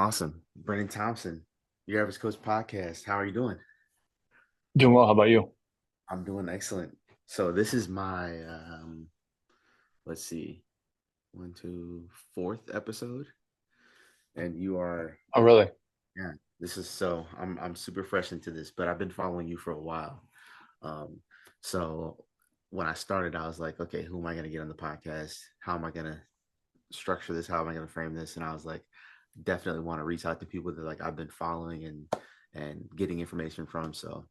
Awesome. Brendan Thompson, UrAvgCoach Podcast. How are you doing? Doing well. How about you? I'm doing excellent. So this is my let's see, one, two, fourth episode. And you are Oh, really? yeah, this is so I'm super fresh into this, but I've been following you for a while. Um, so when I started, I was like, okay, who am I gonna get on the podcast? How am I gonna structure this? How am I gonna frame this? And I was like, definitely want to reach out to people that like I've been following and getting information from. So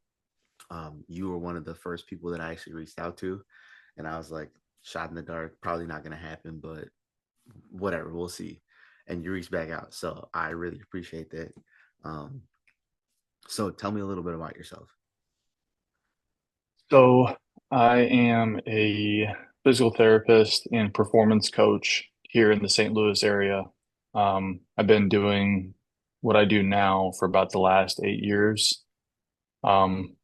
you were one of the first people that I actually reached out to, and I was like, shot in the dark, probably not going to happen, but whatever, we'll see. And you reached back out, so I really appreciate that. Um, so tell me a little bit about yourself. So I am a physical therapist and performance coach here in the St. Louis area. I've been doing what I do now for about the last 8 years, um,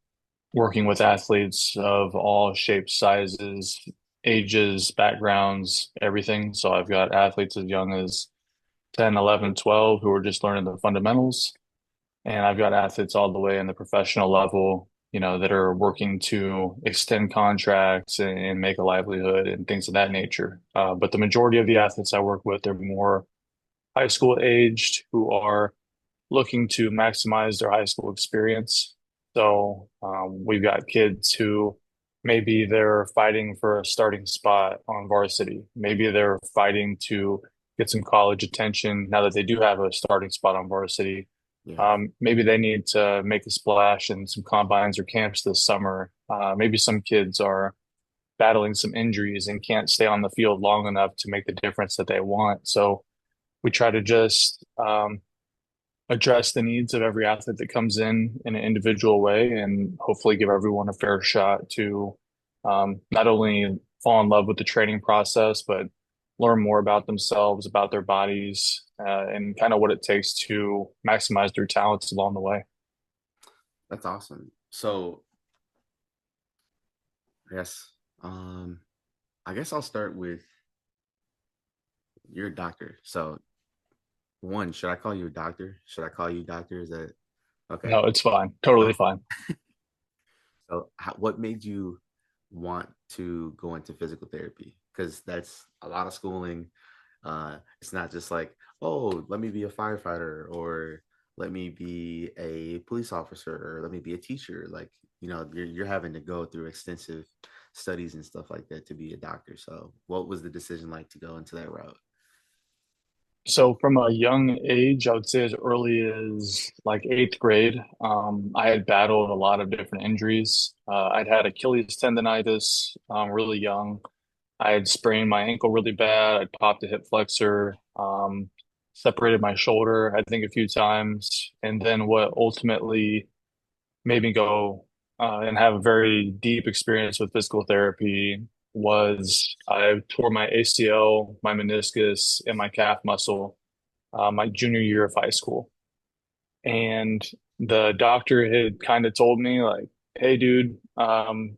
working with athletes of all shapes, sizes, ages, backgrounds, everything. So I've got athletes as young as 10, 11, 12 who are just learning the fundamentals. And I've got athletes all the way in the professional level, that are working to extend contracts and make a livelihood and things of that nature. But the majority of the athletes I work with are more high school aged who are looking to maximize their high school experience. So we've got kids who maybe they're fighting for a starting spot on varsity. Maybe they're fighting to get some college attention now that they do have a starting spot on varsity. Yeah, Maybe they need to make a splash in some combines or camps this summer. Maybe some kids are battling some injuries and can't stay on the field long enough to make the difference that they want. So we try to just address the needs of every athlete that comes in an individual way and hopefully give everyone a fair shot to not only fall in love with the training process, but learn more about themselves, about their bodies, and kind of what it takes to maximize their talents along the way. that's awesome. So yes, um, I guess I'll start with you're a doctor. So one, should I call you a doctor? Should I call you doctor? Is that okay? No, it's fine. Totally fine. So, what made you want to go into physical therapy? Because that's a lot of schooling. It's not just like, oh, let me be a firefighter or let me be a police officer or let me be a teacher. Like, you're having to go through extensive studies and stuff like that to be a doctor. So, what was the decision like to go into that route? So from a young age, I would say as early as like eighth grade, I had battled a lot of different injuries. I'd had Achilles tendonitis, really young. I had sprained my ankle really bad. I'd popped a hip flexor, separated my shoulder, I think a few times. And then what ultimately made me go and have a very deep experience with physical therapy was I tore my ACL, my meniscus, and my calf muscle my junior year of high school. And the doctor had kind of told me, like, hey, dude, the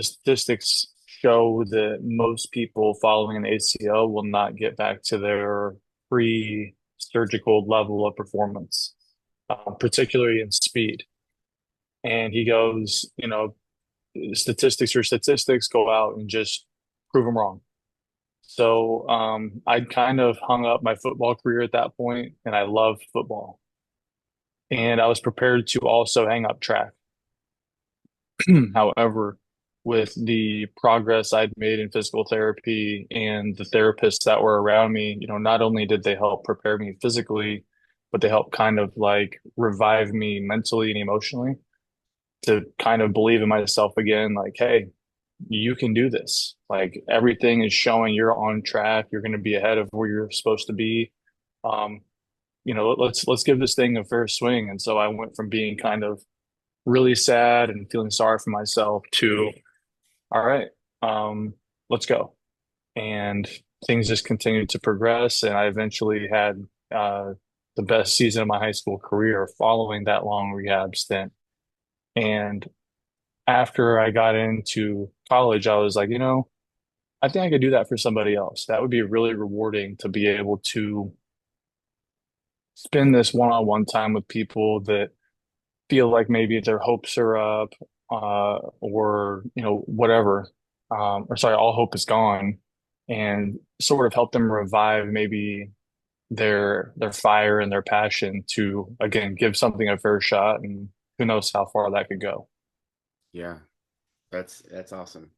statistics show that most people following an ACL will not get back to their pre-surgical level of performance, particularly in speed. And he goes, statistics are statistics, go out and just prove them wrong. So I'd kind of hung up my football career at that point, and I loved football. And I was prepared to also hang up track. However, with the progress I'd made in physical therapy and the therapists that were around me, not only did they help prepare me physically, but they helped kind of like revive me mentally and emotionally to kind of believe in myself again, like, hey, you can do this. Like everything is showing you're on track. You're going to be ahead of where you're supposed to be. Um, let's give this thing a fair swing. And so I went from being kind of really sad and feeling sorry for myself to, all right, um, let's go. And things just continued to progress. And I eventually had the best season of my high school career following that long rehab stint. And after I got into college, I was like, I think I could do that for somebody else. That would be really rewarding to be able to spend this one-on-one time with people that feel like maybe their hopes are up, or whatever, or sorry, all hope is gone, and sort of help them revive maybe their fire and their passion to again give something a fair shot, and who knows how far that could go. Yeah, that's awesome.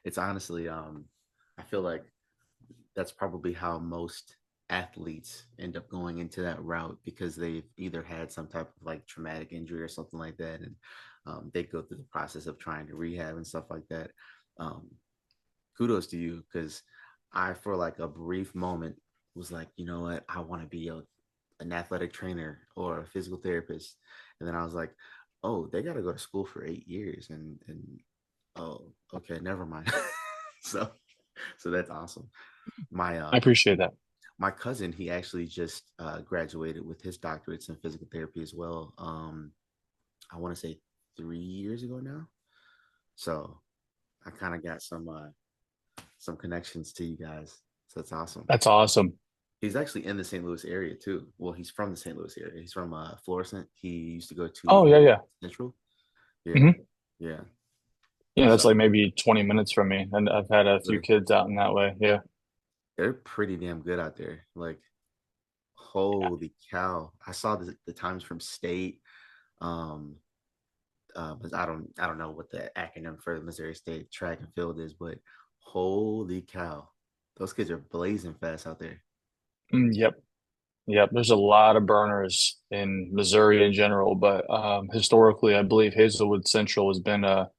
It's honestly, I feel like that's probably how most athletes end up going into that route because they've either had some type of like traumatic injury or something like that, and they go through the process of trying to rehab and stuff like that. Um, Kudos to you because I, for like a brief moment, was like, you know what, I want to be an athletic trainer or a physical therapist, and then I was like, oh, they got to go to school for 8 years, and oh, okay, never mind. so, so that's awesome. My I appreciate that. my cousin, he actually just graduated with his doctorates in physical therapy as well. I want to say 3 years ago now. So I kind of got some connections to you guys. So that's awesome. That's awesome. He's actually in the St. Louis area too. Well, he's from the St. Louis area. He's from Florissant. He used to go Oh, to yeah, yeah. Central. Yeah, Hmm. yeah. Yeah, that's So like maybe 20 minutes from me, and I've had a few really, kids out in that way. Yeah. they're pretty damn good out there. Like, holy cow! I saw the times from state. Um, but I don't know what the acronym for the Missouri State track and field is, but holy cow, those kids are blazing fast out there. Yep. Yep. There's a lot of burners in Missouri in general, but historically, I believe Hazelwood Central has been a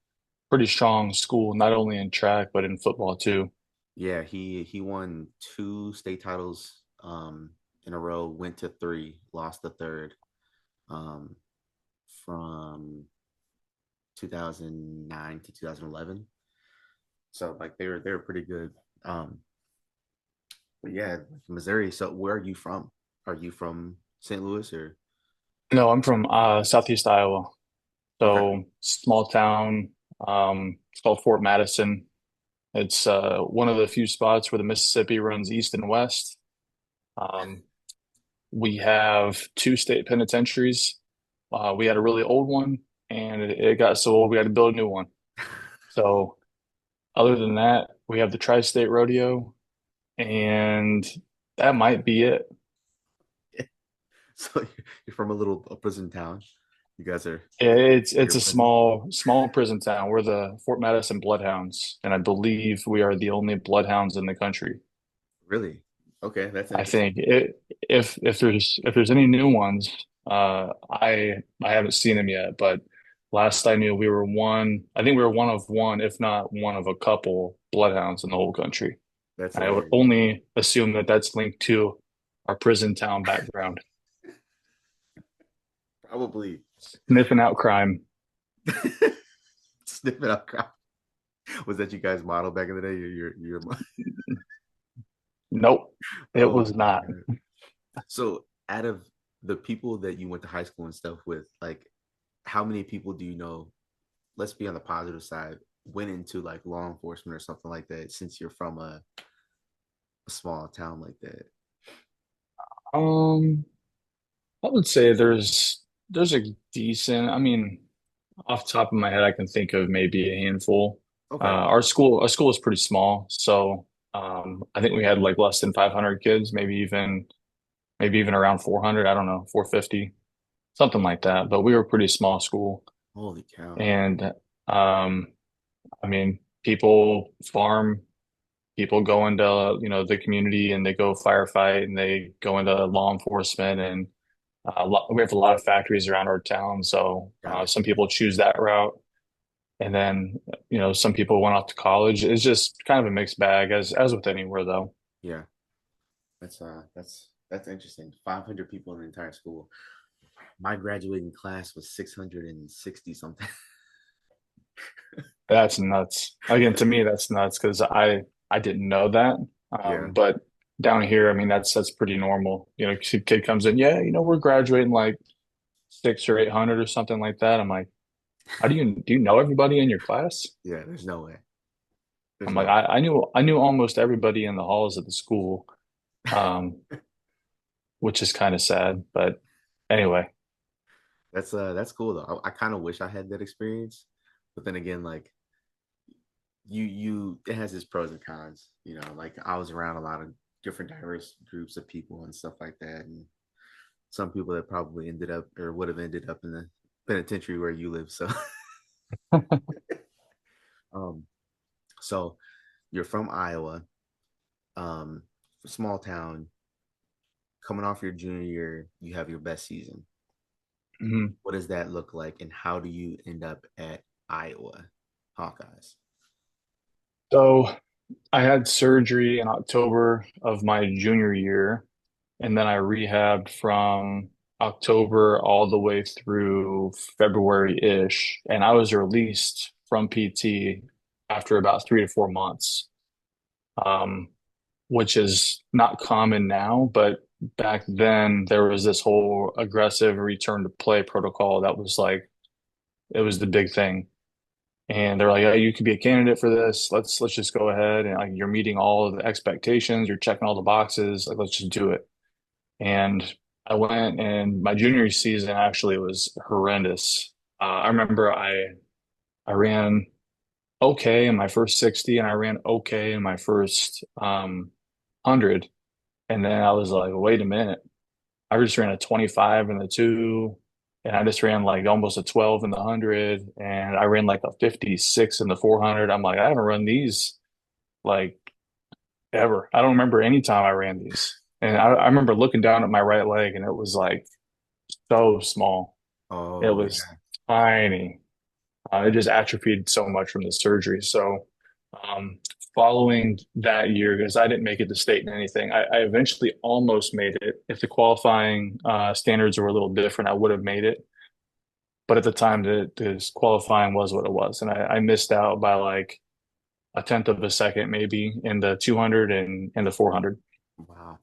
pretty strong school, not only in track, but in football too. Yeah, he won two state titles in a row, went to three, lost the third um from 2009 to 2011. So like they were pretty good. Um but yeah, Missouri. So where are you from? Are you from St. Louis or No, I'm from Southeast Iowa. okay. So small town. It's called Fort Madison. It's one of the few spots where the Mississippi runs east and west. Um, we have two state penitentiaries. We had a really old one, and it got so old we had to build a new one. So other than that, we have the Tri-State Rodeo, and that might be it. So you're from a prison town. You guys are It's your a prison? small prison town. We're the Fort Madison Bloodhounds, and I believe we are the only bloodhounds in the country. Really? Okay, that's I interesting. think if there's any new ones, I haven't seen them yet, but last I knew we were one. I think we were one of one, if not one of a couple bloodhounds in the whole country. That's I would hilarious. only assume that that's linked to our prison town background, Probably sniffing out crime. sniffing out crap. Was that you guys model back in the day? Your Nope, it oh was my not. god. So out of the people that you went to high school and stuff with, like how many people do you know, let's be on the positive side, went into like law enforcement or something like that since you're from a small town like that? Um, I would say there's a decent. I mean, off the top of my head, I can think of maybe a handful. Okay. Our school is pretty small, so I think we had like less than 500 kids, maybe even around 400. I don't know, 450, something like that. But we were a pretty small school, Holy cow. and um, I mean, people farm, people go into the community, and they go firefight, and they go into law enforcement, and we have a lot of factories around our town, so Got it. some people choose that route. And then, some people went off to college. It's just kind of a mixed bag, as with anywhere, though. Yeah. That's interesting. 500 people in the entire school. My graduating class was 660 something. That's nuts. Again, to me, that's nuts because I didn't know that. Yeah. But down here, I mean, that's pretty normal. Kid comes in, yeah, we're graduating like 600 or 800 or something like that. I'm like, how do you know everybody in your class? Yeah, there's no way. There's I'm like, no I knew almost everybody in the halls of the school. Um, which is kind of sad. But anyway, That's cool though. I kind of wish I had that experience, but then again, like you it has its pros and cons. You know, like I was around a lot of different diverse groups of people and stuff like that, and some people that probably ended up or would have ended up in the penitentiary where you live. So, um, so you're from Iowa, um, small town, coming off your junior year, you have your best season. mhm. What does that look like, and how do you end up at Iowa Hawkeyes? So I had surgery in October of my junior year, and then I rehabbed from October all the way through February-ish, and I was released from PT after about 3 to 4 months, um, which is not common now, but back then there was this whole aggressive return to play protocol that was like it was the big thing. And they're like, "Yeah, you could be a candidate for this. Let's just go ahead and like you're meeting all of the expectations, you're checking all the boxes, like let's just do it." And I went, and my junior season actually was horrendous. I remember I ran okay in my first 60, and I ran okay in my first 100. And then I was like, wait a minute. I just ran a 25 in the two, and I just ran like almost a 12 in the 100, and I ran like a 56 in the 400. I'm like, I haven't run these like ever. I don't remember any time I ran these. And I remember looking down at my right leg, and it was like so small. It Oh was yeah. tiny. It just atrophied so much from the surgery. So, um, following that year, because I didn't make it to state in anything, I eventually almost made it. If the qualifying standards were a little different, I would have made it. But at the time, this qualifying was what it was, and I missed out by like a tenth of a second, maybe in the 200 and the 400. Wow.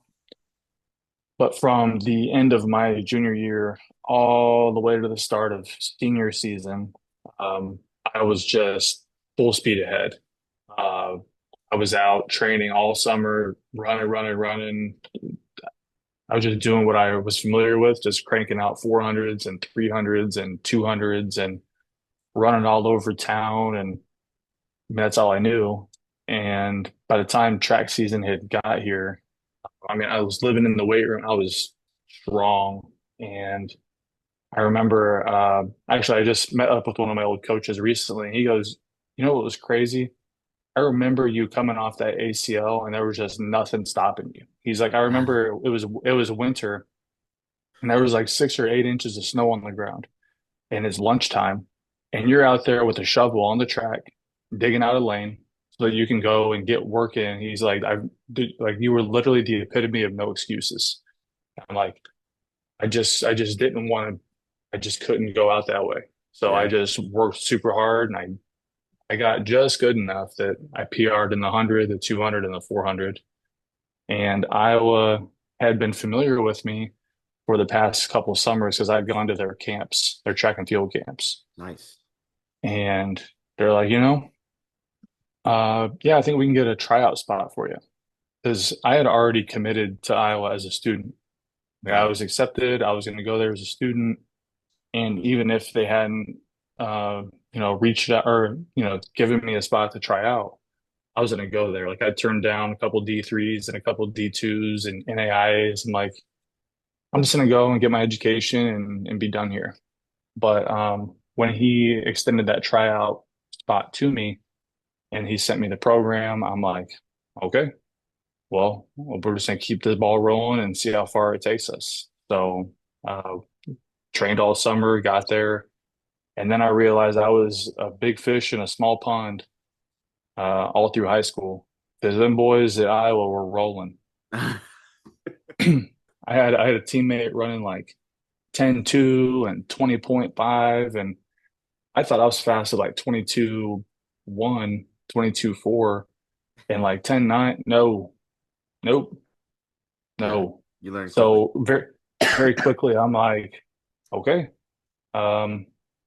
But from the end of my junior year all the way to the start of senior season, um, I was just full speed ahead. Uh, I was out training all summer, running, running, running. I was just doing what I was familiar with, just cranking out 400s and 300s and 200s and running all over town. And I mean, that's all I knew. And by the time track season had got here, I mean, I was living in the weight room. I was strong. And I remember, actually, I just met up with one of my old coaches recently. And he goes, "You know what was crazy? I remember you coming off that ACL and there was just nothing stopping you." He's like, "I remember it was winter and there was like 6 or 8 inches of snow on the ground and it's lunchtime and you're out there with a shovel on the track digging out a lane so that you can go and get work in." He's like, like you were literally the epitome of no excuses." I'm like, I just didn't want to, I just couldn't go out that way. So I Yeah. just worked super hard, and I got just good enough that I PR'd in the 100, the 200, and the 400. And Iowa had been familiar with me for the past couple of summers because I'd gone to their camps, their track and field camps. Nice. And they're like, yeah, I think we can get a tryout spot for you. Because I had already committed to Iowa as a student. Like, I Yeah. was accepted. I was going to go there as a student. And even if they hadn't, uh, reached out or, given me a spot to try out, I was going to go there. Like I turned down a couple D3s and a couple D2s and NAIAs. And like, I'm just going to go and get my education and be done here. But when he extended that tryout spot to me and he sent me the program, I'm like, okay, well, we're just going to keep this ball rolling and see how far it takes us. So, trained all summer, got there. And then I realized I was a big fish in a small pond all through high school because them boys at Iowa were rolling. I had a teammate running like 10.2 and 20.5, and I thought I was fast at like 22.1, 22.4, and like 10.9. No, nope, Yeah. no. You learn quickly. So very quickly, I'm like, okay, um,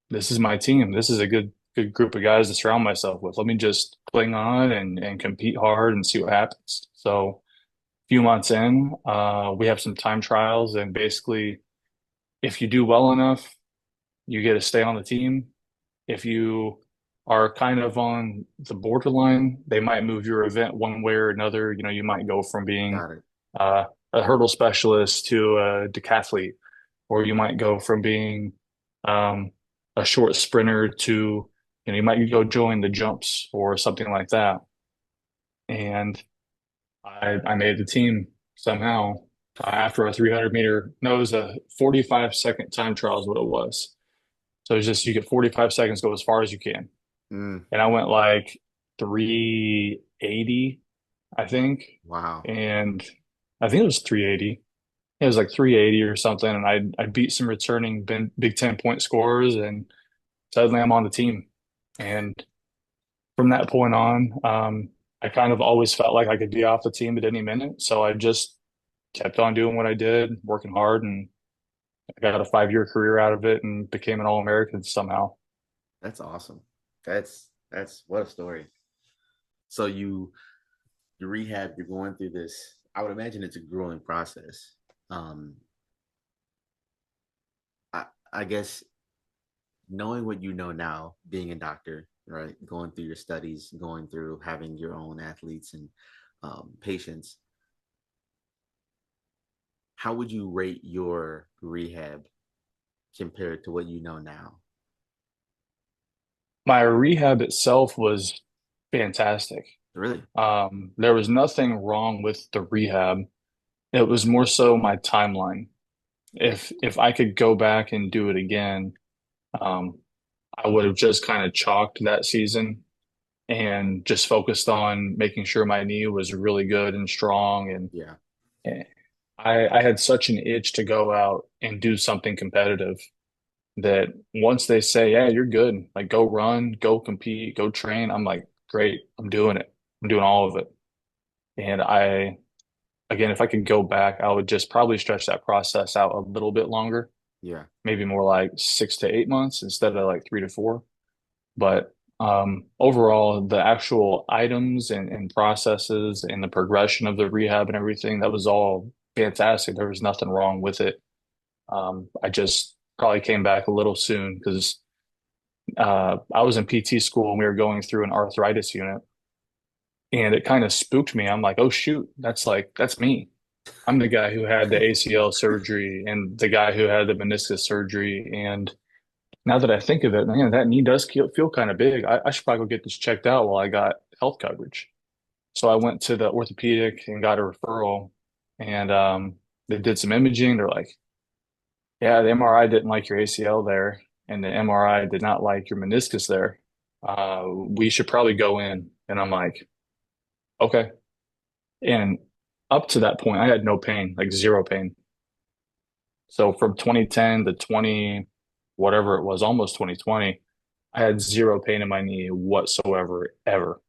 this is my team. This is a good group of guys to surround myself with. Let me just cling on and compete hard and see what happens. So few months in, we have some time trials, and basically, if you do well enough, you get to stay on the team. If you are kind of on the borderline, they might move your event one way or another. You know, you might go from being Got it. a hurdle specialist to a decathlete, or you might go from being um, a short sprinter to, you might go join the jumps or something like that. And I made the team somehow after a 300 meter, no, it was a 45-second time trial is what it was. So it's just you get 45 seconds, go as far as you can. Mm, And I went like 380, I think. wow. And I think it was 380. It was like 380 or something. And I beat some returning Big Ten point scorers, and suddenly I'm on the team. And from that point on, I kind of always felt like I could be off the team at any minute. So I just kept on doing what I did, working hard, and I got a 5-year career out of it and became an All-American somehow. That's awesome. That's what a story. So you rehab, you're going through this. I would imagine it's a grueling process. Um, I I guess knowing what you know now, being a doctor, right, going through your studies, going through having your own athletes and patients, how would you rate your rehab compared to what you know now? My rehab itself was fantastic. Really? There was nothing wrong with the rehab. It was more so my timeline. If I could go back and do it again, um, I would have just kind of chalked that season and just focused on making sure my knee was really good and strong. Yeah. And I had such an itch to go out and do something competitive that once they say, yeah, you're good, like go run, go compete, go train, I'm like, great, I'm doing it. I'm doing all of it. And again, if I could go back, I would just probably stretch that process out a little bit longer, Yeah. maybe more like 6 to 8 months instead of like 3 to 4. But overall, the actual items and processes and the progression of the rehab and everything, that was all fantastic. There was nothing wrong with it. I just probably came back a little soon because I was in PT school and we were going through an arthritis unit, and it kind of spooked me. I'm like, oh shoot, that's me. I'm the guy who had the ACL surgery and the guy who had the meniscus surgery. And now that I think of it, man, that knee does feel kind of big. I should probably go get this checked out while I got health coverage. So I went to the orthopedic and got a referral, and they did some imaging. They're like, yeah, the MRI didn't like your ACL there, and the MRI did not like your meniscus there. We should probably go in. And I'm like, okay. And up to that point, I had no pain, like zero pain. So from 2010 to 20, whatever it was, almost 2020, I had zero pain in my knee whatsoever, ever.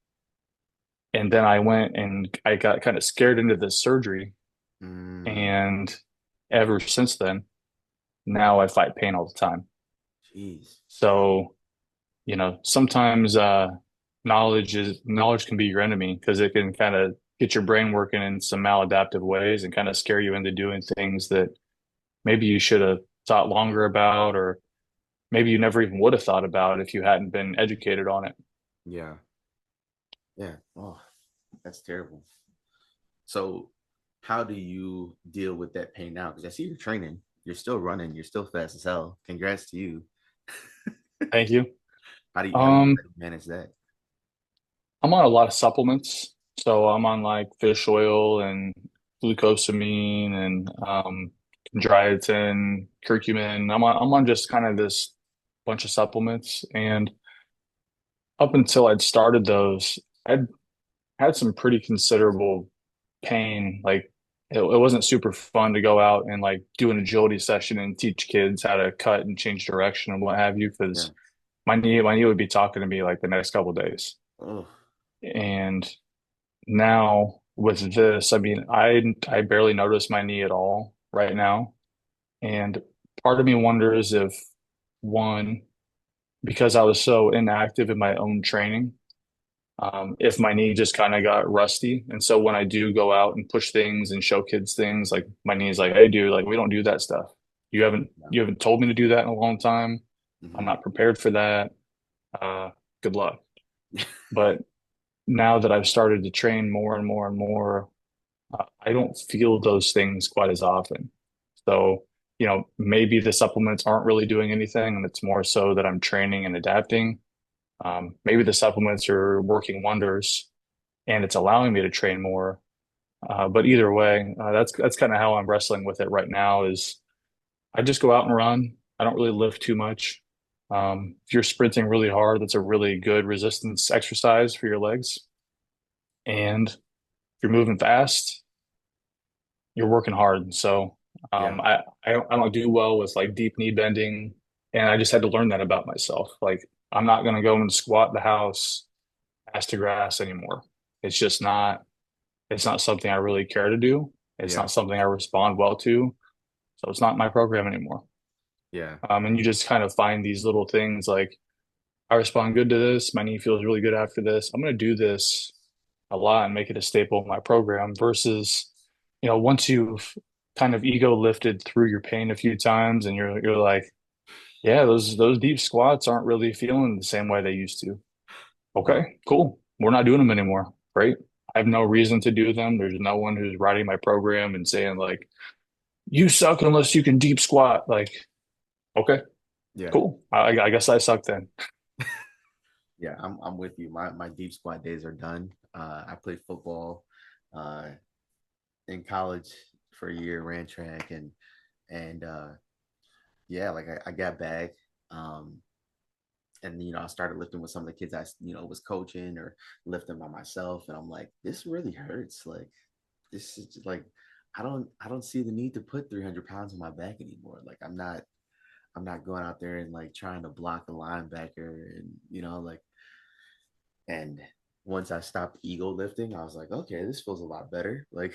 And then I went and I got kind of scared into this surgery. Mm, And ever since then, now I fight pain all the time. jeez. So, sometimes knowledge can be your enemy because it can kind of get your brain working in some maladaptive ways and kind of scare you into doing things that maybe you should have thought longer about, or maybe you never even would have thought about if you hadn't been educated on it. Yeah. Yeah. Oh, that's terrible. So, how do you deal with that pain now? Because I see you're training, you're still running, you're still fast as hell. Congrats to you. Thank you. How do you manage that? I'm on a lot of supplements. So I'm on like fish oil and glucosamine and chondroitin, curcumin. I'm on just kind of this bunch of supplements. And up until I'd started those, I'd had some pretty considerable pain. Like it wasn't super fun to go out and like do an agility session and teach kids how to cut and change direction and what have you, Yeah. because my knee would be talking to me like the next couple of days. Oh, And now with this, I mean, I barely notice my knee at all right now. And part of me wonders if, one, because I was so inactive in my own training, If my knee just kind of got rusty. And so when I do go out and push things and show kids things, like my knee's like, hey, dude, like we don't do that stuff. Yeah. You haven't told me to do that in a long time. I'm Hmm. not prepared for that. Uh, Good luck. But now that I've started to train more and more and more, I don't feel those things quite as often. So, maybe the supplements aren't really doing anything, and it's more so that I'm training and adapting. Maybe the supplements are working wonders, and it's allowing me to train more. But either way, that's kind of how I'm wrestling with it right now. Is I just go out and run. I don't really lift too much. If you're sprinting really hard, that's a really good resistance exercise for your legs. And if you're moving fast, you're working hard. So Yeah. I don't do well with like deep knee bending, and I just had to learn that about myself. Like I'm not gonna go and squat the house ass to grass anymore. It's just not. It's not something I really care to do. It's Yeah. not something I respond well to. So it's not my program anymore. Yeah. And you just kind of find these little things like I respond good to this. My knee feels really good after this. I'm going to do this a lot and make it a staple of my program versus, once you've kind of ego lifted through your pain a few times and you're like, yeah, those deep squats aren't really feeling the same way they used to. No. Okay, cool. We're not doing them anymore. Great. I have no reason to do them. There's no one who's writing my program and saying like, you suck unless you can deep squat. Like, okay, Yeah. cool. I guess I suck then. Yeah. I'm with you. My deep squat days are done. I played football uh, in college for a year, ran track, and yeah, like I got back. Um, and I started lifting with some of the kids I was coaching or lifting by myself, and I'm like, this really hurts. Like, this is just like, I don't see the need to put 300 pounds on my back anymore. Like, I'm not going out there and like trying to block a linebacker, and like, and once I stopped ego lifting, I was like, okay, this feels a lot better. Like,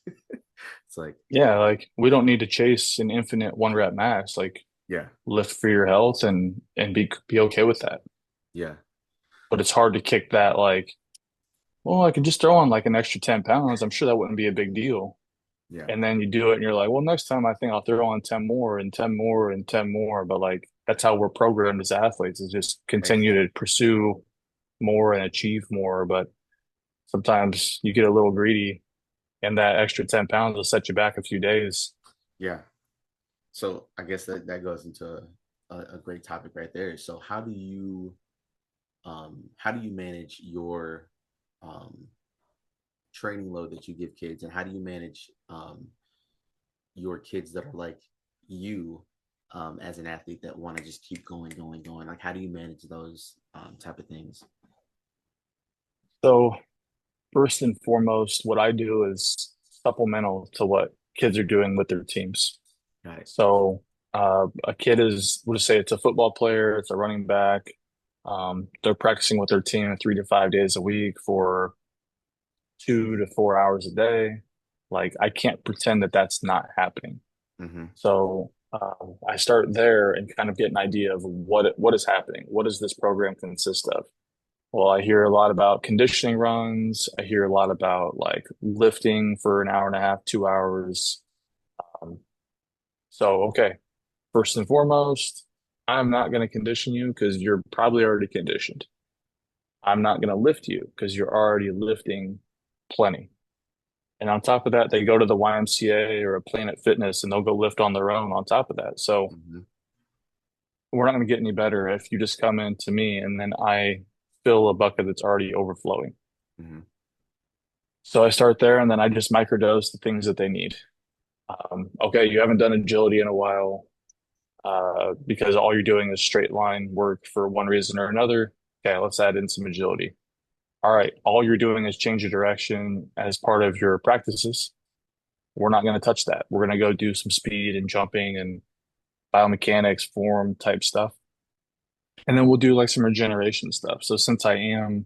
it's like, Yeah, like we don't need to chase an infinite one rep max. Like yeah, lift for your health and be okay with that. yeah, But it's hard to kick that like, well, I could just throw on like an extra 10 pounds. I'm sure that wouldn't be a big deal. yeah, And then you do it and you're like, well, next time I think I'll throw on 10 more and 10 more and 10 more. But like that's how we're programmed as athletes is just continue to exactly, pursue more and achieve more. But sometimes you get a little greedy and that extra 10 pounds will set you back a few days. yeah. So I guess that goes into a great topic right there. So how do you manage your um, training load that you give kids, and how do you manage your kids that are like you as an athlete that want to just keep going, going, going? Like, how do you manage those type of things? So first and foremost, what I do is supplemental to what kids are doing with their teams. Got it. So a kid is, we'll just say it's a football player, it's a running back. They're practicing with their team 3 to 5 days a week for 2 to 4 hours a day. Like I can't pretend that that's not happening. Mm-hmm. So I start there and kind of get an idea of what is happening. What does this program consist of? Well, I hear a lot about conditioning runs. I hear a lot about like lifting for an hour and a half, 2 hours. Um, okay, first and foremost, I'm not going to condition you because you're probably already conditioned. I'm not going to lift you because you're already lifting plenty. And on top of that, they go to the YMCA or a Planet Fitness and they'll go lift on their own on top of that. So Mm-hmm. we're not going to get any better if you just come in to me and then I fill a bucket that's already overflowing. Mm-hmm. So I start there and then I just microdose the things that they need. Okay, you haven't done agility in a while because all you're doing is straight line work for one reason or another. Okay, let's add in some agility. All right, all you're doing is change your direction as part of your practices. We're not going to touch that. We're going to go do some speed and jumping and biomechanics, form type stuff. And then we'll do like some regeneration stuff. So since I am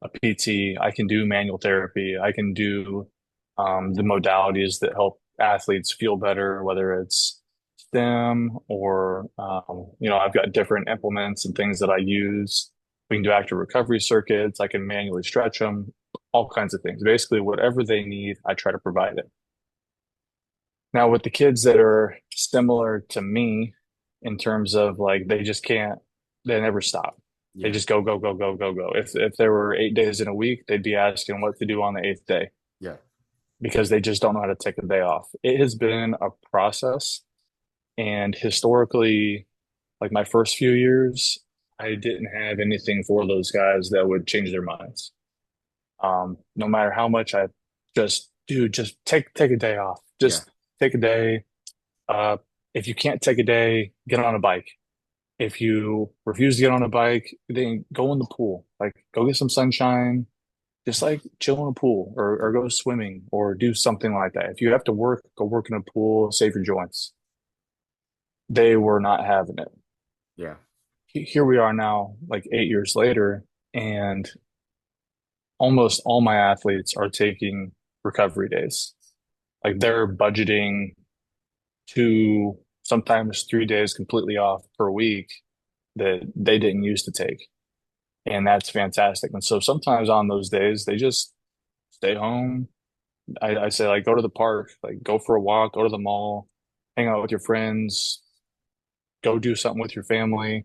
a PT, I can do manual therapy. I can do the modalities that help athletes feel better, whether it's STEM or, I've got different implements and things that I use. We can do active recovery circuits. I can manually stretch them, all kinds of things. Basically, whatever they need, I try to provide it. Now, with the kids that are similar to me in terms of like they just can't, they never stop. They Yeah. just go, go, go, go, go, go. If there were 8 days in a week, they'd be asking what to do on the eighth day Yeah. because they just don't know how to take a day off. It has been a process. And historically, like my first few years, I didn't have anything for those guys that would change their minds. No matter how much I just, dude, just take a day off. Yeah. Just take a day. Uh, if you can't take a day, get on a bike. If you refuse to get on a bike, then go in the pool. Like go get some sunshine, just like chill in a pool or go swimming or do something like that. If you have to work, go work in a pool, save your joints. They were not having it. Yeah. Here we are now, like 8 years later, and almost all my athletes are taking recovery days. Like they're budgeting 2, sometimes 3 days completely off per week that they didn't used to take. And that's fantastic. And so sometimes on those days, they just stay home. I say, like, go to the park, like, go for a walk, go to the mall, hang out with your friends, go do something with your family,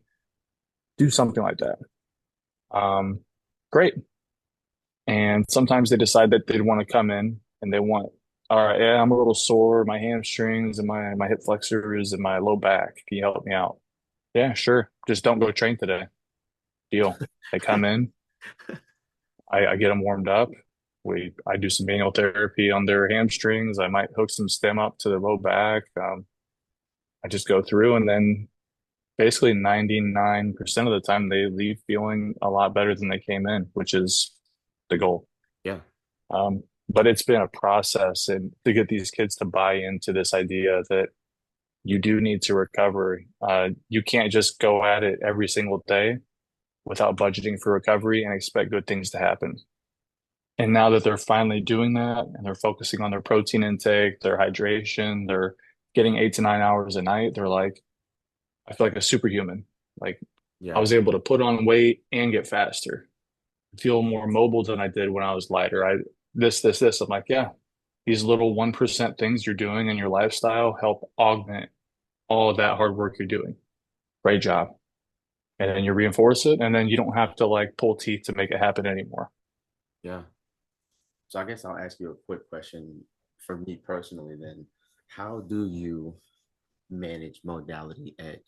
do something like that. Um, Great. And sometimes they decide that they'd want to come in and they want, all right, yeah, I'm a little sore, my hamstrings and my hip flexors and my low back. Can you help me out? Yeah, sure. Just don't go train today. Deal. They come in, I get them warmed up. I do some manual therapy on their hamstrings. I might hook some stem up to their low back. I just go through and then basically 99% of the time they leave feeling a lot better than they came in, which is the goal. Yeah. But it's been a process and to get these kids to buy into this idea that you do need to recover. You can't just go at it every single day without budgeting for recovery and expect good things to happen. And now that they're finally doing that and they're focusing on their protein intake, their hydration, they're getting 8 to 9 hours a night, they're like, I feel like a superhuman. Like I Yeah. was able to put on weight and get faster, feel more mobile than I did when I was lighter. This. I'm like, yeah, these little 1% things you're doing in your lifestyle help augment all of that hard work you're doing. Great job. And then you reinforce it, and then you don't have to like pull teeth to make it happen anymore. Yeah. So I guess I'll ask you a quick question for me personally then. How do you manage modality at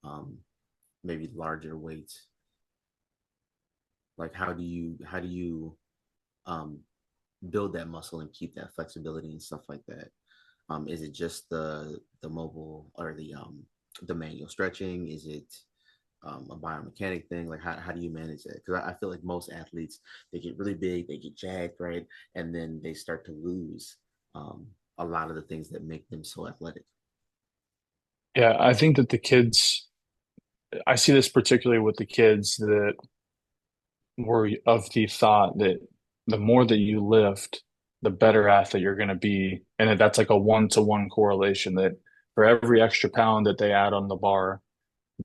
um, maybe larger weights? Like how do you um, build that muscle and keep that flexibility and stuff like that? Is it just the mobile or the manual stretching? Is it a biomechanic thing? Like how do you manage that? Because I feel like most athletes, they get really big, they get jacked, right, and then they start to lose a lot of the things that make them so athletic. Yeah, I think that the kids, I see this particularly with the kids that were of the thought that the more that you lift, the better athlete you're going to be. And that that's like a 1-to-1 correlation that for every extra pound that they add on the bar,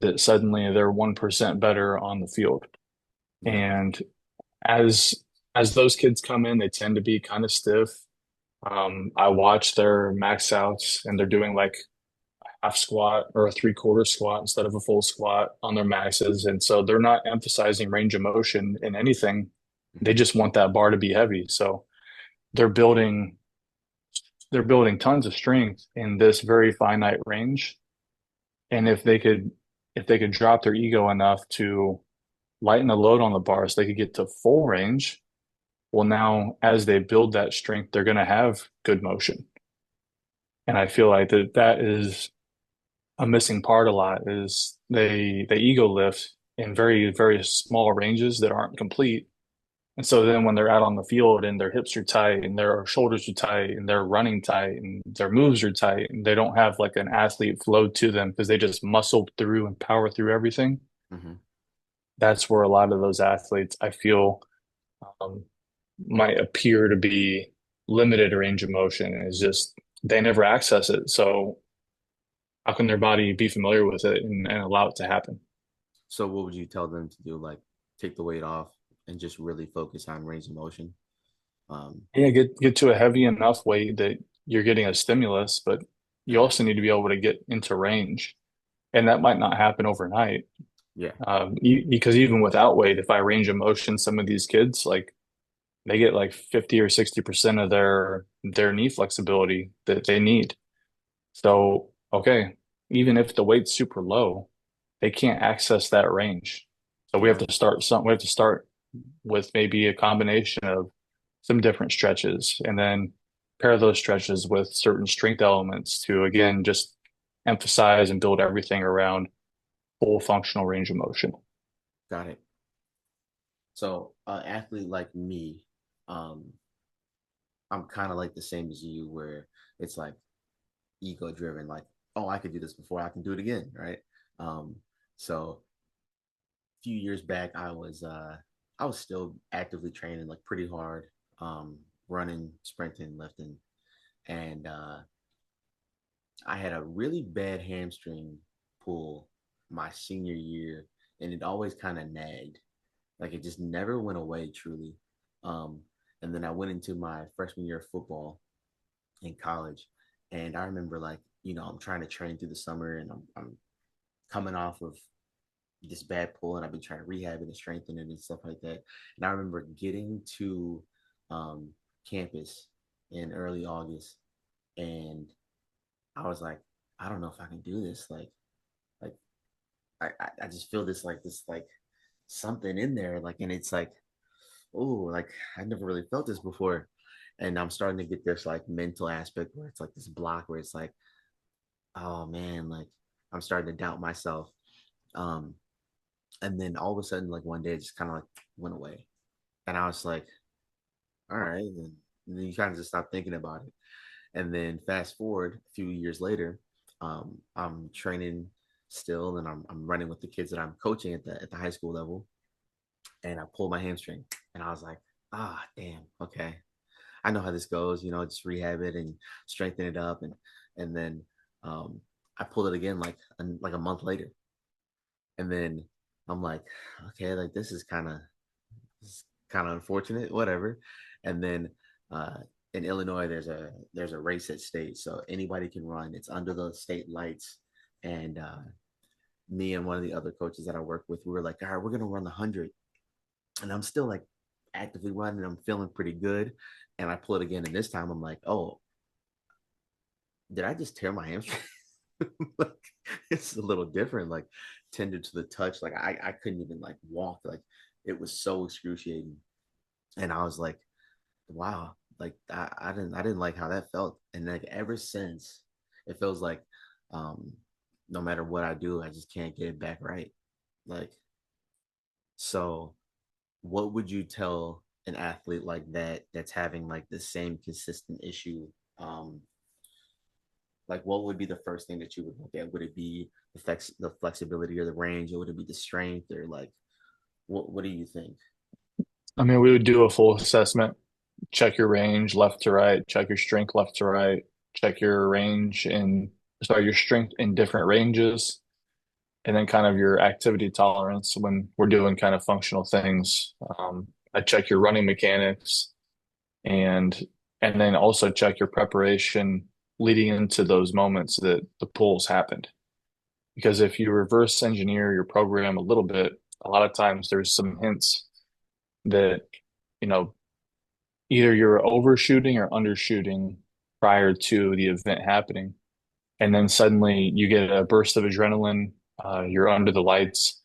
that suddenly they're 1% better on the field. Yeah. And as as those kids come in, they tend to be kind of stiff. I watch their max outs and they're doing like half squat or a three-quarter squat instead of a full squat on their maxes. And so they're not emphasizing range of motion in anything. They just want that bar to be heavy. So they're building they're building tons of strength in this very finite range. And if they could drop their ego enough to lighten the load on the bars, they could get to full range. Well, now as they build that strength, they're going to have good motion. And I feel like that is a missing part a lot is they ego lift in very, very small ranges that aren't complete. And so then when they're out on the field and their hips are tight and their shoulders are tight and they're running tight and their moves are tight and they don't have like an athlete flow to them because they just muscle through and power through everything. Mm-hmm. That's where a lot of those athletes I feel um, might appear to be limited range of motion. And it's just they never access it. So how can their body be familiar with it and allow it to happen? So what would you tell them to do? Like take the weight off and just really focus on range of motion. Um, Yeah, get to a heavy enough weight that you're getting a stimulus, but you yeah, also need to be able to get into range. And that might not happen overnight. yeah, Because even without weight, if I range of motion some of these kids, like they get like 50 or 60% of their knee flexibility that they need. So, okay, even if the weight's super low, they can't access that range. So yeah. we have to start with maybe a combination of some different stretches and then pair those stretches with certain strength elements to again just emphasize and build everything around full functional range of motion. Got it. So, athlete like me, um, I'm kind of like the same as you, where it's like ego driven, like, oh, I could do this before, I can do it again, right? Um, so a few years back, I was still actively training like pretty hard, running, sprinting, lifting, and I had a really bad hamstring pull my senior year, and it always kind of nagged. Like it just never went away truly. Um, and then I went into my freshman year of football in college, and I remember like I'm trying to train through the summer, and I'm coming off of this bad pull, and I've been trying to rehab it and strengthen it and stuff like that. And I remember getting to um, campus in early August, and I was like, I don't know if I can do this. Like I just feel this like something in there, like, and it's like, oh, like I never really felt this before, and I'm starting to get this like mental aspect where it's like this block where it's like, oh man, like I'm starting to doubt myself. Um, and then all of a sudden, like one day, it just kind of like went away, and I was like, all right, and then you kind of just stop thinking about it. And then fast forward a few years later, I'm training still, and I'm running with the kids that I'm coaching at the high school level, and I pulled my hamstring, and I was like, ah, damn, okay, I know how this goes, just rehab it and strengthen it up, and then um, I pulled it again like a month later, and then I'm like, okay, like this is kind of unfortunate, whatever. And then uh, in Illinois, there's a race at state, so anybody can run. It's under the state lights, and me and one of the other coaches that I work with, we were like, all right, we're gonna run the 100, and I'm still like actively running. I'm feeling pretty good, and I pull it again, and this time I'm like, oh, did I just tear my hamstring? Like it's a little different. Like tended to the touch, like I couldn't even like walk. Like it was so excruciating, and I was like, wow, like I didn't like how that felt, and like ever since, it feels like um, no matter what I do, I just can't get it back right. Like so, what would you tell an athlete like that that's having like the same consistent issue? Like what would be the first thing that you would look at? Would it be the flexibility or the range, or would it be the strength, or like what do you think? I mean, we would do a full assessment, check your range left to right, check your strength left to right, check your range in, sorry, your strength in different ranges, and then kind of your activity tolerance when we're doing kind of functional things. I check your running mechanics and and then also check your preparation leading into those moments that the pulls happened. Because if you reverse engineer your program a little bit, a lot of times there's some hints that, you know, either you're overshooting or undershooting prior to the event happening. And then suddenly you get a burst of adrenaline, you're under the lights,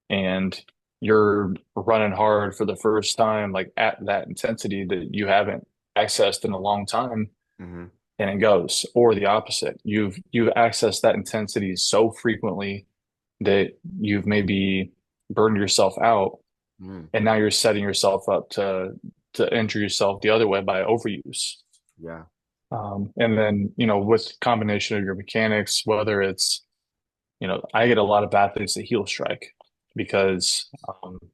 and you're running hard for the first time, like at that intensity that you haven't accessed in a long time, Mm-hmm. and it goes. Or the opposite. You've accessed that intensity so frequently that you've maybe burned yourself out, Mm, and now you're setting yourself up to injure yourself the other way by overuse. yeah. And then, with combination of your mechanics, whether it's, I get a lot of athletes that heel strike because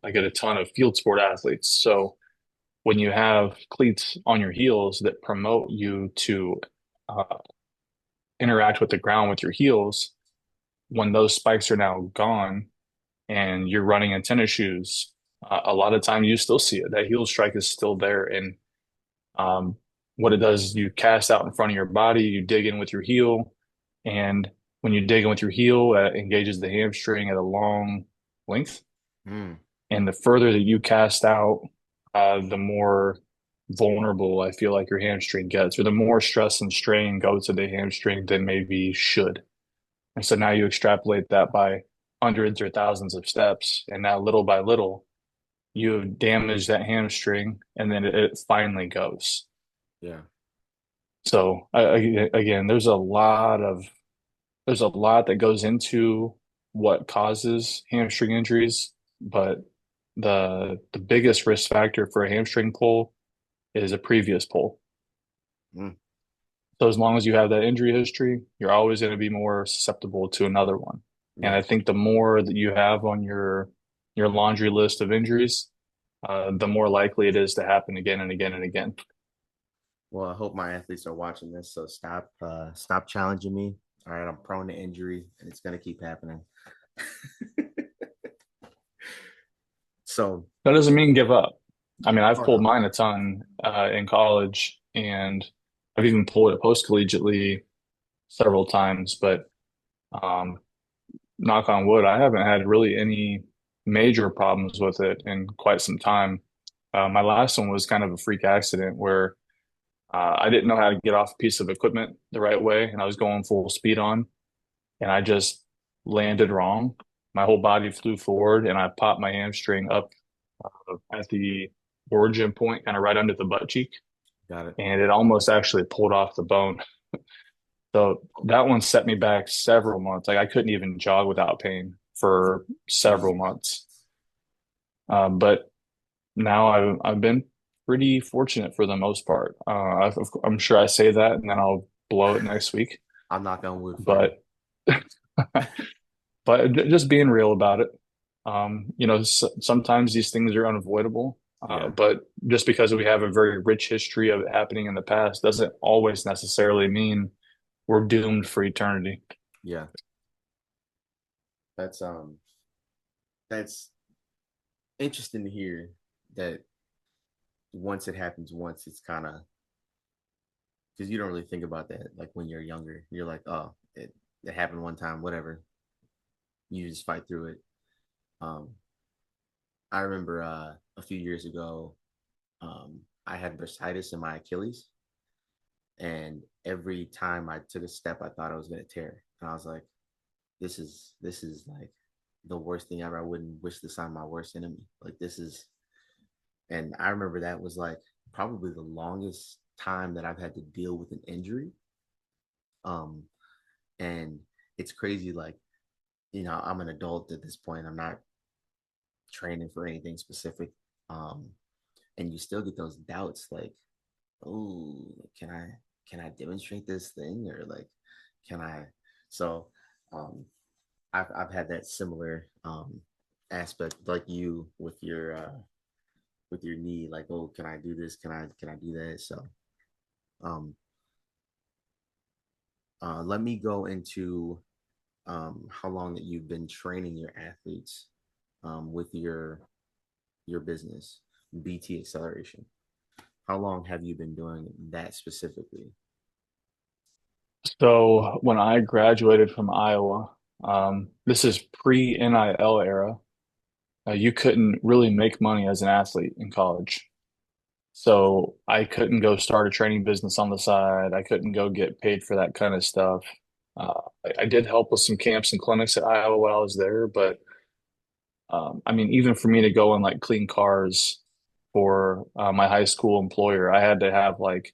I get a ton of field sport athletes. So when you have cleats on your heels that promote you to uh, interact with the ground with your heels, when those spikes are now gone and you're running in tennis shoes, a lot of time you still see it. That heel strike is still there. And um, what it does is you cast out in front of your body, you dig in with your heel, and when you dig in with your heel, it engages the hamstring at a long length. Mm, And the further that you cast out, the more vulnerable I feel like your hamstring gets, or the more stress and strain goes to the hamstring than maybe should. And so now you extrapolate that by hundreds or thousands of steps, and now little by little, you have damaged that hamstring, and then it finally goes. yeah. So again, there's a lot that goes into what causes hamstring injuries, but the biggest risk factor for a hamstring pull is a previous pull. Mm, So as long as you have that injury history, you're always going to be more susceptible to another one. And yeah. I think the more that you have on your laundry list of injuries, the more likely it is to happen again and again and again. Well, I hope my athletes are watching this. So stop challenging me. All right, I'm prone to injury, and it's gonna keep happening. So, That doesn't mean give up. I mean, I've oh pulled no, mine a ton in college, and I've even pulled it post collegiately several times. But um, knock on wood, I haven't had really any major problems with it in quite some time. My last one was kind of a freak accident where I didn't know how to get off a piece of equipment the right way, and I was going full speed on, and I just landed wrong. My whole body flew forward, and I popped my hamstring up at the origin point, kind of right under the butt cheek, got it. and it almost actually pulled off the bone. So that one set me back several months. Like I couldn't even jog without pain for several Jesus. months. But now I've been pretty fortunate for the most part. I'm sure I say that and then I'll blow it next week. I'm not on wood for you. But but just being real about it. Sometimes these things are unavoidable. Yeah, But just because we have a very rich history of it happening in the past doesn't always necessarily mean we're doomed for eternity. yeah. That's um, that's interesting to hear that once it happens once, it's kind of because you don't really think about that. Like when you're younger, you're like, oh, it happened one time, whatever. You just fight through it. Um, I remember a few years ago, I had bursitis in my Achilles, and every time I took a step, I thought I was gonna tear, and I was like, this is like the worst thing ever. I wouldn't wish this on my worst enemy. Like this is, and I remember that was like probably the longest time that I've had to deal with an injury. Um, and it's crazy, like I'm an adult at this point. I'm not training for anything specific. Um, and you still get those doubts, like, oh, can I demonstrate this thing, or like, can I? So, um, I've had that similar aspect, like you with your knee, like, oh, can I do this? Can I do that? So, um, let me go into how long that you've been training your athletes with your business, BT Acceleration. How long have you been doing that specifically? So when I graduated from Iowa, this is pre-NIL era. You couldn't really make money as an athlete in college. So I couldn't go start a training business on the side. I couldn't go get paid for that kind of stuff. I did help with some camps and clinics at Iowa while I was there, but I mean, even for me to go and like clean cars for my high school employer, I had to have like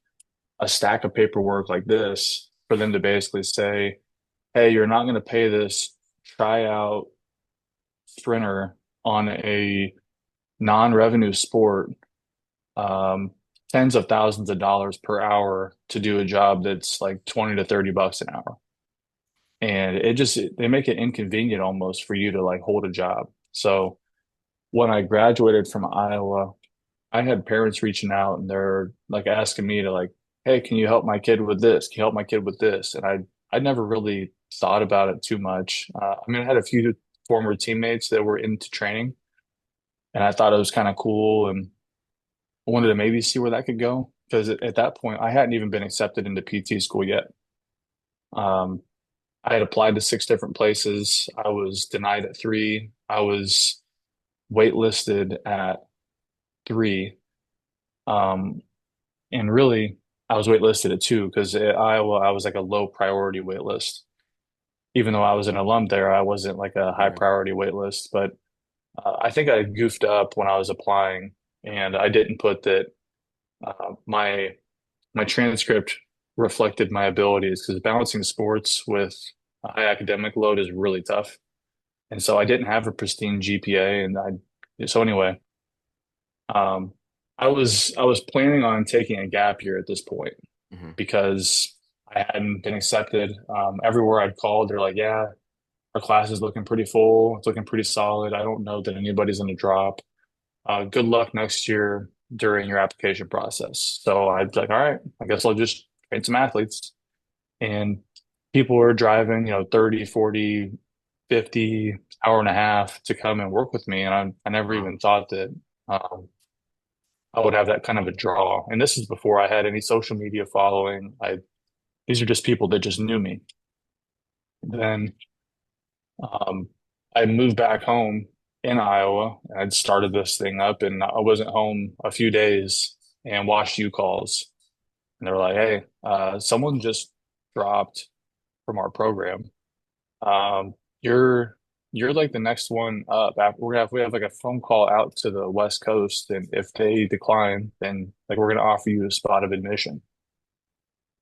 a stack of paperwork like this for them to basically say, hey, you're not going to pay this tryout sprinter on a non-revenue sport um, tens of thousands of dollars per hour to do a job that's like 20 to 30 bucks an hour. And they make it inconvenient almost for you to like hold a job. So when I graduated from Iowa, I had parents reaching out and they're like asking me to like, hey, can you help my kid with this? Can you help my kid with this? And I never really thought about it too much. I mean, I had a few former teammates that were into training, and I thought it was kind of cool, and I wanted to maybe see where that could go because at that point I hadn't even been accepted into PT school yet. Um, I had applied to six different places. I was denied at three. I was waitlisted at three. Um, and really, I was waitlisted at two because at Iowa, I was like a low priority waitlist. Even though I was an alum there, I wasn't like a high Right. priority waitlist. But I think I goofed up when I was applying, and I didn't put that my transcript reflected my abilities because balancing sports with a high academic load is really tough. And so I didn't have a pristine GPA, and so anyway, um, I was planning on taking a gap year at this point Hmm. because I hadn't been accepted. Everywhere I'd called, they're like, "Yeah, our class is looking pretty full. It's looking pretty solid. I don't know that anybody's going to drop. Good luck next year during your application process." So I was like, "All right, I guess I'll just train some athletes." And people were driving, 30, 40, 50 hour and a half to come and work with me. And I never Wow. even thought that um, I would have that kind of a draw. And this is before I had any social media following. These are just people that just knew me. Then um, I moved back home in Iowa. I'd started this thing up and I wasn't home a few days and watched you calls. And they were like, "Hey, someone just dropped from our program. Um, you're you're like the next one up. After we have like a phone call out to the West Coast, and if they decline, then like we're gonna offer you a spot of admission."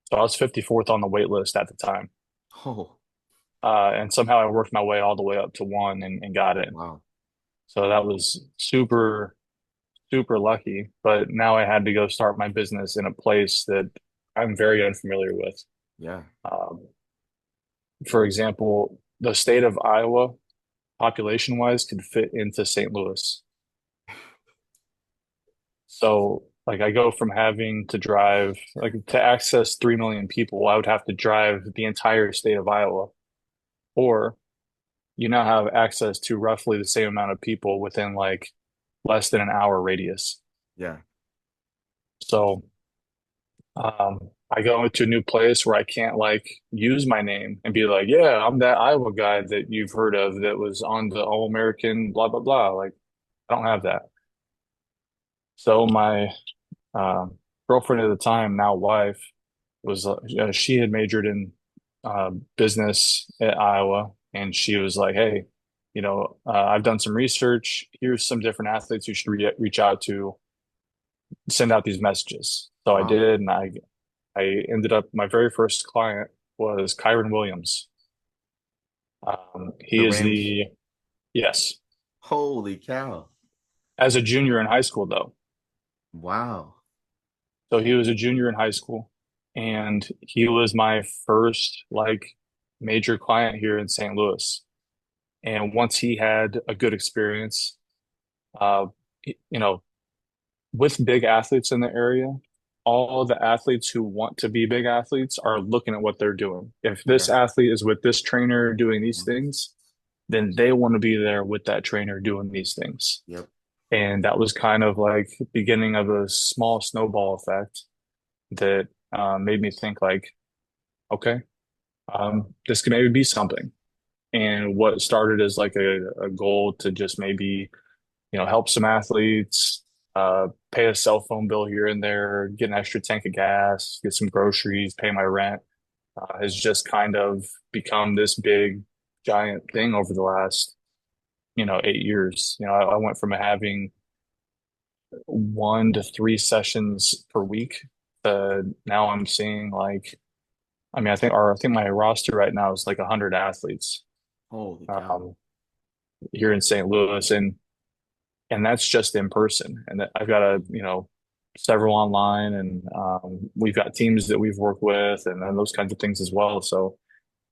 So I was 54th on the wait list at the time, Oh, and somehow I worked my way all the way up to one and got in. wow. So that was super super lucky. But now I had to go start my business in a place that I'm very unfamiliar with. Yeah. Um, for example, the state of Iowa population wise could fit into St. Louis. So like I go from having to drive like to access 3 million people, I would have to drive the entire state of Iowa. Or you now have access to roughly the same amount of people within like less than an hour radius. Yeah. So I go into a new place where I can't like use my name and be like, "Yeah, I'm that Iowa guy that you've heard of that was on the All American blah blah blah." Like I don't have that. So my um, girlfriend at the time, now wife, was she had majored in business at Iowa, and she was like, "Hey, I've done some research. Here's some different athletes you should reach out to. Send out these messages." So I Wow. did, and I ended up my very first client was Kyron Williams. The He is Rams. the yes, Holy cow. as a junior in high school though. Wow. So he was a junior in high school, and he was my first like major client here in St. Louis. And once he had a good experience, uh, you know, with big athletes in the area, all the athletes who want to be big athletes are looking at what they're doing. If this Yeah. athlete is with this trainer doing these Mhm. things, then they want to be there with that trainer doing these things. Yep. And that was kind of like beginning of a small snowball effect that made me think like, okay, this could maybe be something. And what started as like a goal to just maybe, help some athletes, pay a cell phone bill here and there, get an extra tank of gas, get some groceries, pay my rent, has just kind of become this big, giant thing over the last, 8 years. I went from having 1 to 3 sessions per week. Now I'm seeing like, I mean, I think my roster right now is like 100 athletes Holy cow. um, here in St. Louis, and that's just in person. And I've got several online, and we've got teams that we've worked with, and those kinds of things as well. So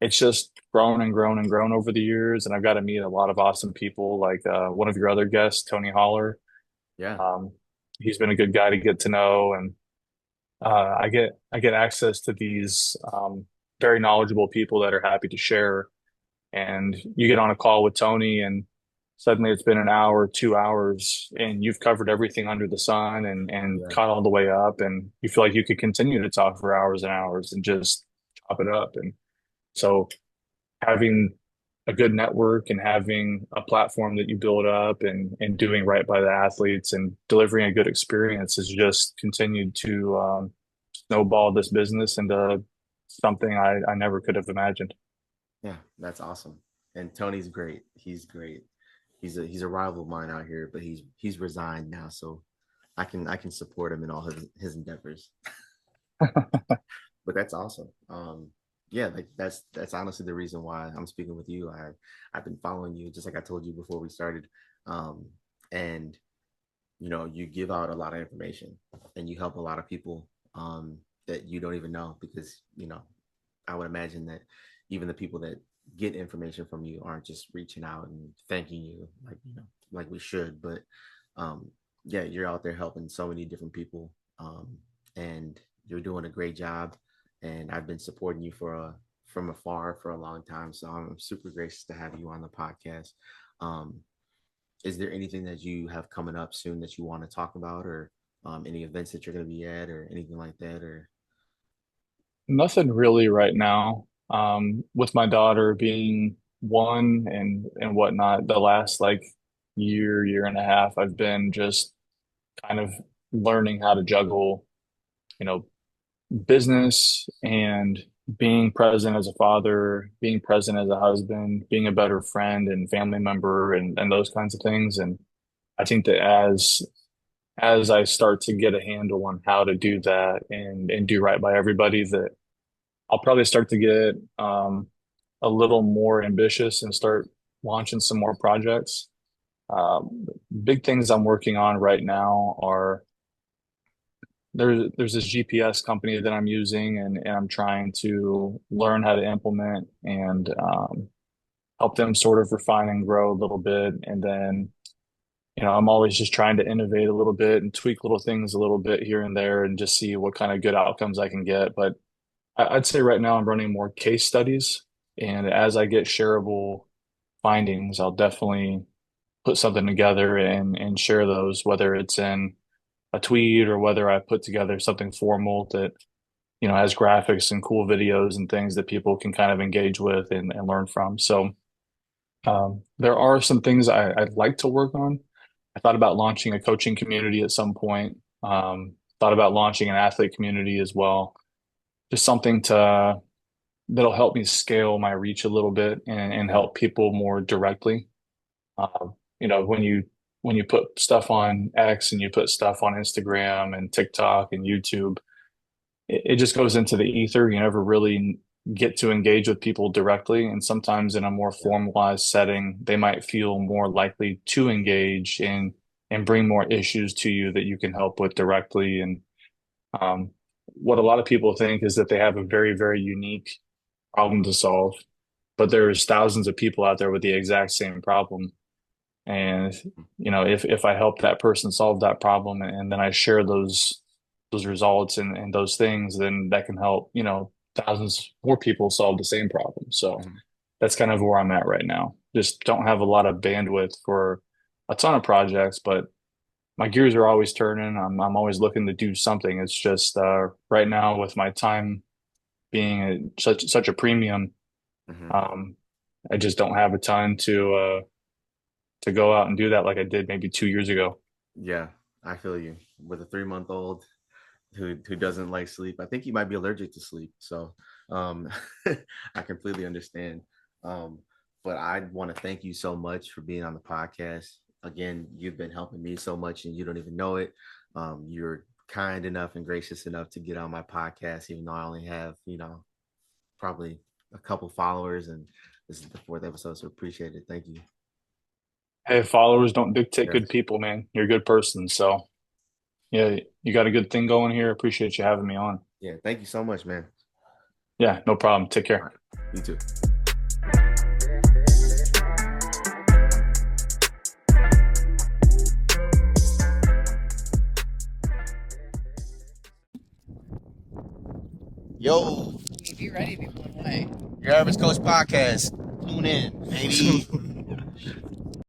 it's just grown and grown and grown over the years, and I've got to meet a lot of awesome people, like one of your other guests, Tony Holler. Yeah. Um, he's been a good guy to get to know, and I get access to these very knowledgeable people that are happy to share. And you get on a call with Tony, and suddenly it's been an hour, 2 hours, and you've covered everything under the sun and Yeah. caught all the way up, and you feel like you could continue to talk for hours and hours and just chop it up. And so having a good network and having a platform that you build up and doing right by the athletes and delivering a good experience has just continued to snowball this business into something I never could have imagined. Yeah, that's awesome. And Tony's great. He's great. He's a rival of mine out here, but he's resigned now, so I can support him in all his endeavors. But that's awesome. Yeah, like that's honestly the reason why I'm speaking with you. I've been following you, just like I told you before we started. And you give out a lot of information and you help a lot of people that you don't even know, because I would imagine that even the people that get information from you aren't just reaching out and thanking you like we should. But yeah, you're out there helping so many different people, and you're doing a great job. And I've been supporting you from afar for a long time, so I'm super gracious to have you on the podcast. um, is there anything that you have coming up soon that you want to talk about, or any events that you're going to be at, or anything like that? Or Nothing really right now. With my daughter being one and whatnot, the last like year and a half, I've been just kind of learning how to juggle, you know, business and being present as a father, being present as a husband, being a better friend and family member and those kinds of things. And I think that as I start to get a handle on how to do that and do right by everybody, that I'll probably start to get a little more ambitious and start launching some more projects. Big things I'm working on right now are there's this GPS company that I'm using and I'm trying to learn how to implement and help them sort of refine and grow a little bit. And then, I'm always just trying to innovate a little bit and tweak little things a little bit here and there and just see what kind of good outcomes I can get. But I'd say right now I'm running more case studies. And as I get shareable findings, I'll definitely put something together and share those, whether it's in a tweet or whether I put together something formal that, has graphics and cool videos and things that people can kind of engage with and learn from. So there are some things I'd like to work on. I thought about launching a coaching community at some point. Thought about launching an athlete community as well. Just something that'll help me scale my reach a little bit and yeah, help people more directly. When you put stuff on X and you put stuff on Instagram and TikTok and YouTube, it just goes into the ether. You never really get to engage with people directly. And sometimes in a more yeah, formalized setting, they might feel more likely to engage and bring more issues to you that you can help with directly. And um, what a lot of people think is that they have a very, very unique problem to solve, but there's thousands of people out there with the exact same problem. And if I help that person solve that problem and then I share those results and those things, then that can help, thousands more people solve the same problem. So mhm, that's kind of where I'm at right now. Just don't have a lot of bandwidth for a ton of projects, but my gears are always turning. I'm always looking to do something. It's just right now with my time being such a premium, mhm. um, I just don't have a ton to go out and do that like I did maybe 2 years ago. Yeah, I feel you. With a 3-month old who doesn't like sleep, I think he might be allergic to sleep. So um, I completely understand. Um, but I want to thank you so much for being on the podcast. Again, you've been helping me so much and you don't even know it. You're kind enough and gracious enough to get on my podcast, even though I only have, probably a couple followers, and this is the fourth episode. So appreciate it. Thank you. Hey, followers don't dictate good Yes. people, man. You're a good person. So yeah, you got a good thing going here. Appreciate you having me on. Yeah. Thank you so much, man. Yeah, no problem. Take All care. right. You too. Yo, If you're ready to be blown away. your Average Coach Podcast. Tune in, baby.